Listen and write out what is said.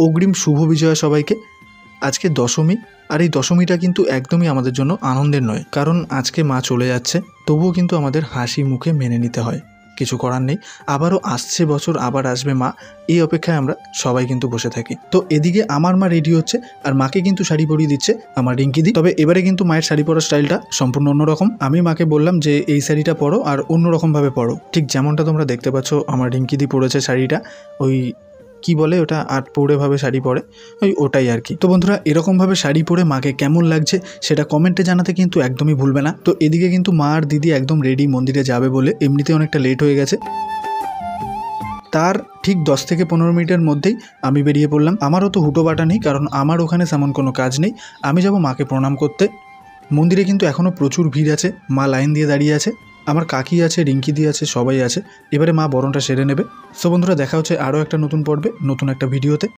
অগ্রিম শুভ বিজয়া সবাইকে। আজকে দশমী, আর এই দশমীটা কিন্তু একদমই আমাদের জন্য আনন্দের নয়, কারণ আজকে মা চলে যাচ্ছে। তবুও কিন্তু আমাদের হাসি মুখে মেনে নিতে হয়, কিছু করার নেই। আবারও আসছে বছর, আবার আসবে মা, এই অপেক্ষায় আমরা সবাই কিন্তু বসে থাকি। তো এদিকে আমার মা রেডি হচ্ছে, আর মাকে কিন্তু শাড়ি পরিয়ে দিচ্ছে আমার রিঙ্কিদি। তবে এবারে কিন্তু মায়ের শাড়ি পরার স্টাইলটা সম্পূর্ণ অন্যরকম। আমি মাকে বললাম যে এই শাড়িটা পরো আর অন্যরকমভাবে পরো, ঠিক যেমনটা তোমরা দেখতে পাচ্ছ আমার রিঙ্কিদি পরেছে শাড়িটা। ওই কি বলে ওটা, আট পৌড়েভাবে শাড়ি পরে, ওটাই আর কি। তো বন্ধুরা, এরকমভাবে শাড়ি পরে মাকে কেমন লাগছে সেটা কমেন্টে জানাতে কিন্তু একদমই ভুলবে না। তো এদিকে কিন্তু মা আর দিদি একদম রেডি মন্দিরে যাবে বলে, এমনিতে অনেকটা লেট হয়ে গেছে। তার ঠিক 10 থেকে 15 মিনিটের মধ্যেই আমি বেরিয়ে পড়লাম। আমারও তো হুটো বাটা নেই, কারণ আমার ওখানে তেমন কোনো কাজ নেই। আমি যাব মাকে প্রণাম করতে। মন্দিরে কিন্তু এখনও প্রচুর ভিড় আছে, মা লাইন দিয়ে দাঁড়িয়ে আছে, আমার কাকি আছে, রিঙ্কিদি আছে, সবাই আছে। এবারে মা বরণটা সেরে নেবে। সো বন্ধুরা, দেখা হচ্ছে আরও একটা নতুন পর্বে, নতুন একটা ভিডিওতে।